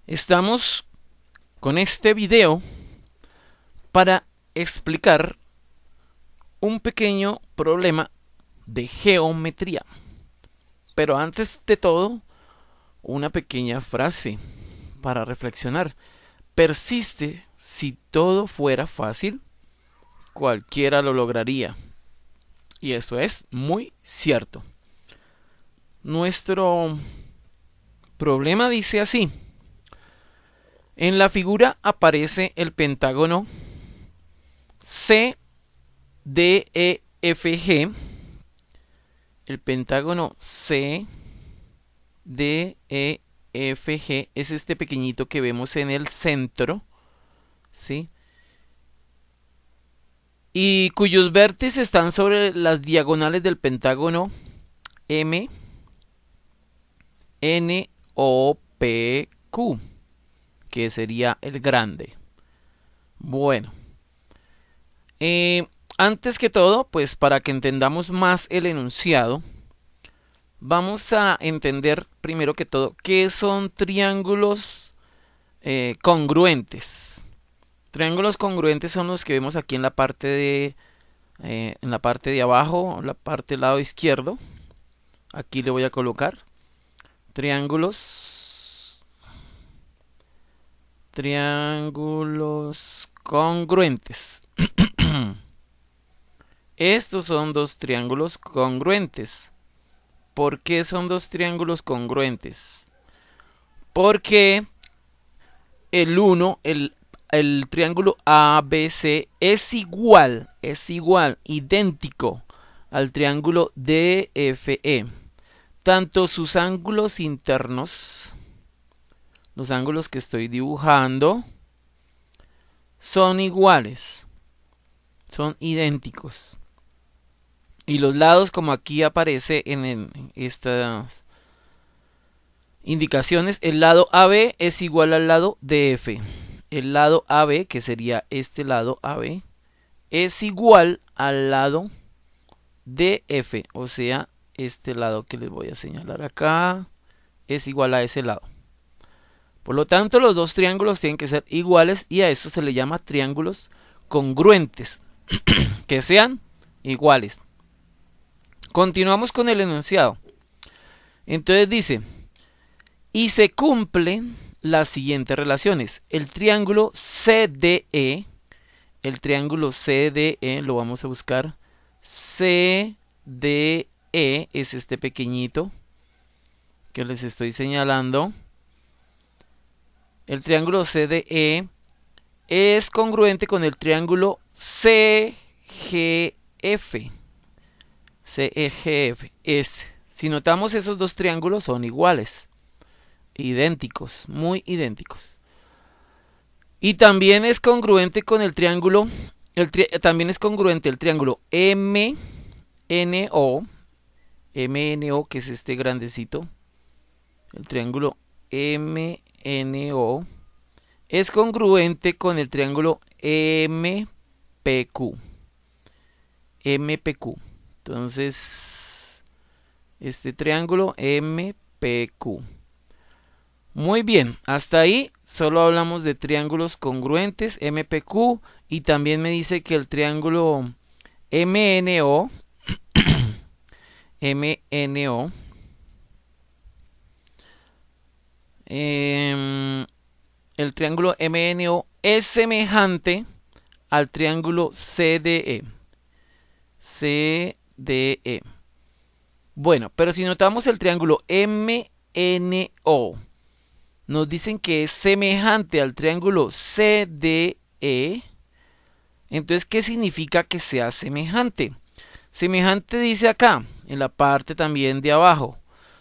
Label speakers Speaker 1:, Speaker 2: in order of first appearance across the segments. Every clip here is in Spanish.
Speaker 1: Estamos con este video para explicar un pequeño problema de geometría. Pero antes de todo, una pequeña frase para reflexionar. Persiste, si todo fuera fácil, cualquiera lo lograría. Y eso es muy cierto. Nuestro problema dice así. En la figura aparece el pentágono CDEFG. El pentágono CDEFG es este pequeñito que vemos en el centro, ¿sí? Y cuyos vértices están sobre las diagonales del pentágono M, N, O, P, Q, que sería el grande. Bueno, antes que todo, pues para que entendamos más el enunciado, vamos a entender primero que todo qué son triángulos congruentes. Triángulos congruentes son los que vemos aquí en la parte de abajo, la parte del lado izquierdo. Aquí le voy a colocar triángulos congruentes. Estos son dos triángulos congruentes. ¿Por qué son dos triángulos congruentes? Porque el triángulo ABC es igual, idéntico al triángulo DFE. Tanto sus ángulos internos, los ángulos que estoy dibujando, son iguales, son idénticos. Y los lados, como aquí aparece en estas indicaciones, el lado AB es igual al lado DF. El lado AB, que sería este lado AB, es igual al lado DF. O sea, este lado que les voy a señalar acá es igual a ese lado. Por lo tanto, los dos triángulos tienen que ser iguales y a eso se le llama triángulos congruentes. Que sean iguales. Continuamos con el enunciado. Entonces dice, y se cumplen las siguientes relaciones. El triángulo CDE, lo vamos a buscar. CDE es este pequeñito que les estoy señalando. El triángulo CDE es congruente con el triángulo CGF. CEGF si notamos, esos dos triángulos son iguales, idénticos, muy idénticos. Y también es congruente con el triángulo, también es congruente el triángulo MNO, que es este grandecito. El triángulo MNO es congruente con el triángulo MPQ. Entonces, este triángulo MPQ. Muy bien, hasta ahí solo hablamos de triángulos congruentes, MPQ, y también me dice que el triángulo MNO, MNO, el triángulo MNO es semejante al triángulo CDE. CDE. Bueno, pero si notamos el triángulo MNO, nos dicen que es semejante al triángulo CDE. Entonces, ¿qué significa que sea semejante? Semejante dice acá, en la parte también de abajo.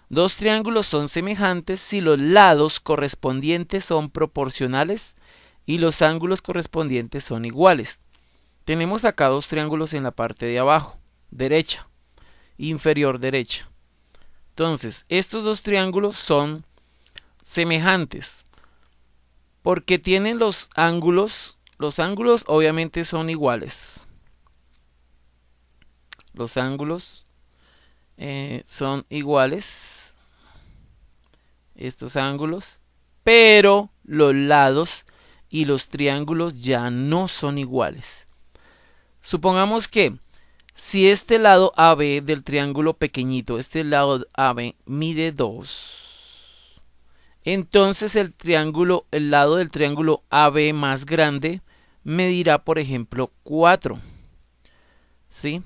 Speaker 1: Dos triángulos son semejantes si los lados correspondientes son proporcionales y los ángulos correspondientes son iguales. Tenemos acá dos triángulos en la parte de abajo, derecha, inferior derecha. Entonces, estos dos triángulos son semejantes porque tienen los ángulos obviamente son iguales. Los ángulos son iguales, estos ángulos, pero los lados y los triángulos ya no son iguales. Supongamos que si este lado AB del triángulo pequeñito, este lado AB mide 2, entonces el lado del triángulo AB más grande medirá, por ejemplo, 4. ¿Sí?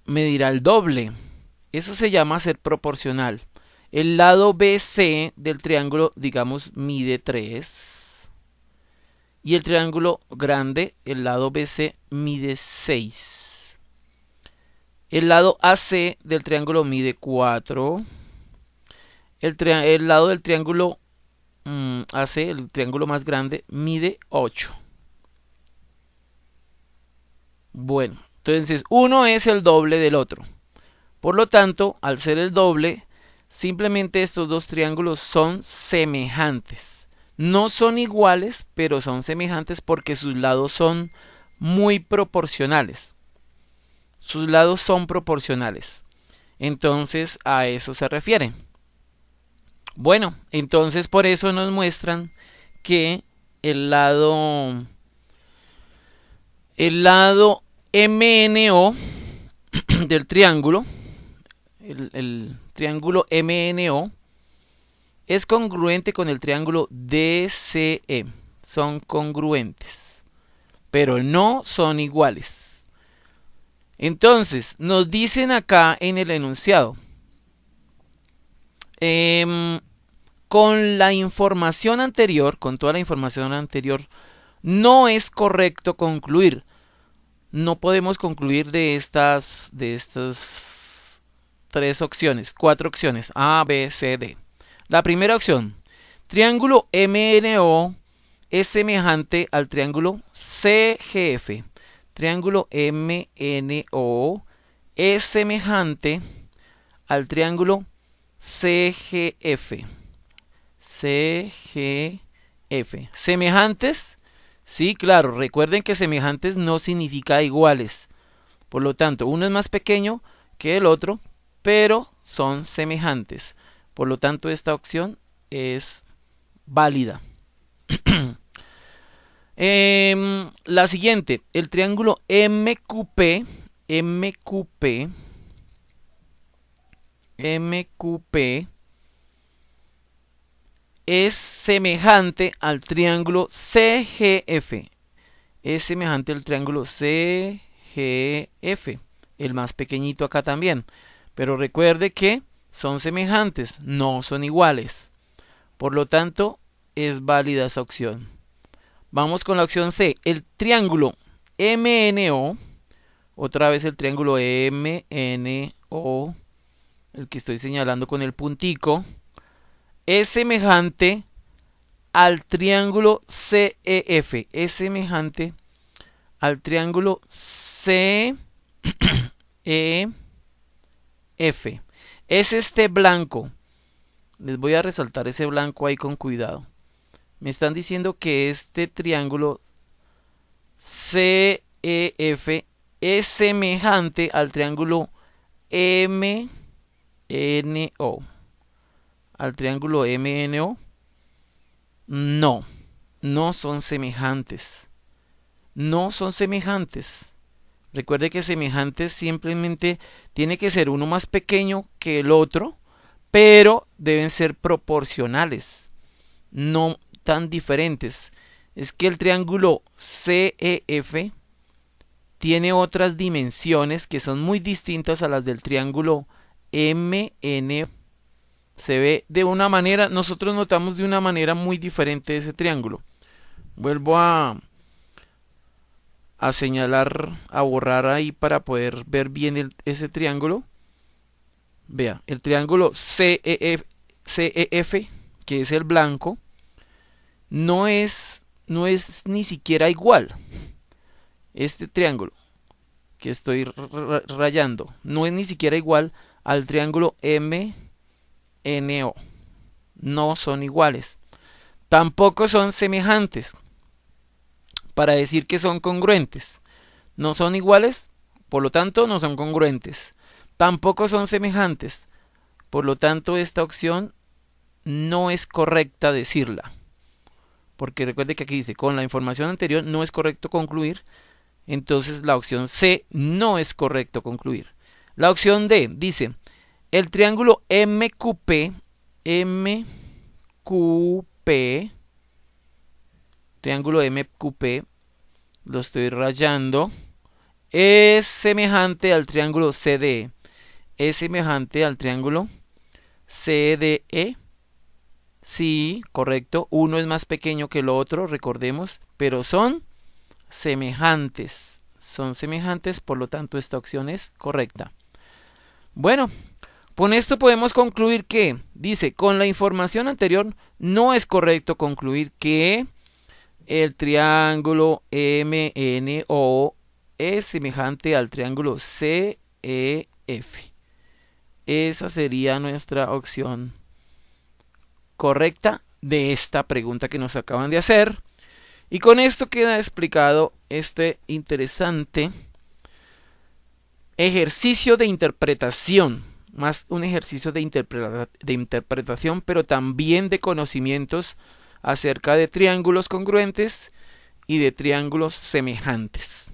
Speaker 1: Medirá el doble. Eso se llama ser proporcional. El lado BC del triángulo, digamos, mide 3. Y el triángulo grande, el lado BC, mide 6. El lado AC del triángulo mide 4. El lado del triángulo AC, el triángulo más grande, mide 8. Bueno, entonces uno es el doble del otro. Por lo tanto, al ser el doble, simplemente estos dos triángulos son semejantes. No son iguales, pero son semejantes porque sus lados son muy proporcionales. Sus lados son proporcionales. Entonces, a eso se refiere. Bueno, entonces por eso nos muestran que el lado MNO del triángulo, el triángulo MNO, es congruente con el triángulo DCE. Son congruentes, pero no son iguales. Entonces, nos dicen acá en el enunciado, con la información anterior, con toda la información anterior, no es correcto concluir. No podemos concluir de estas 4 opciones, A, B, C, D. La primera opción, triángulo MNO es semejante al triángulo CGF. Triángulo MNO es semejante al triángulo CGF. CGF. ¿Semejantes? Sí, claro. Recuerden que semejantes no significa iguales. Por lo tanto, uno es más pequeño que el otro, pero son semejantes. Por lo tanto, esta opción es válida. La siguiente, el triángulo MQP es semejante al triángulo CGF. Es semejante al triángulo CGF, el más pequeñito acá también. Pero recuerde que son semejantes, no son iguales. Por lo tanto, es válida esa opción. Vamos con la opción C. El triángulo MNO, otra vez el triángulo MNO, el que estoy señalando con el puntico, es semejante al triángulo CEF. Es semejante al triángulo CEF. Es este blanco. Les voy a resaltar ese blanco ahí con cuidado. Me están diciendo que este triángulo CEF es semejante al triángulo MNO. Al triángulo MNO. No, no son semejantes. No son semejantes. Recuerde que semejantes simplemente tiene que ser uno más pequeño que el otro, pero deben ser proporcionales, no tan diferentes. Es que el triángulo CEF tiene otras dimensiones que son muy distintas a las del triángulo MNO. Se ve de una manera, nosotros notamos de una manera muy diferente ese triángulo. Vuelvo a señalar, a borrar ahí para poder ver bien ese triángulo. Vea, el triángulo CEF, que es el blanco, no es ni siquiera igual. Este triángulo que estoy rayando no es ni siquiera igual al triángulo MNO. No son iguales. Tampoco son semejantes para decir que son congruentes. No son iguales, por lo tanto no son congruentes. Tampoco son semejantes, por lo tanto esta opción no es correcta decirla. porque recuerde que aquí dice, con la información anterior no es correcto concluir, entonces la opción C no es correcto concluir. La opción D dice, el triángulo MQP, triángulo MQP, lo estoy rayando, es semejante al triángulo CDE. Es semejante al triángulo CDE. Sí, correcto. Uno es más pequeño que el otro, recordemos, pero son semejantes. Son semejantes, por lo tanto esta opción es correcta. Bueno, con esto podemos concluir que, dice, con la información anterior no es correcto concluir que el triángulo MNO es semejante al triángulo CEF. Esa sería nuestra opción correcta de esta pregunta que nos acaban de hacer. Y con esto queda explicado este interesante ejercicio de interpretación, más un ejercicio de interpretación, pero también de conocimientos acerca de triángulos congruentes y de triángulos semejantes.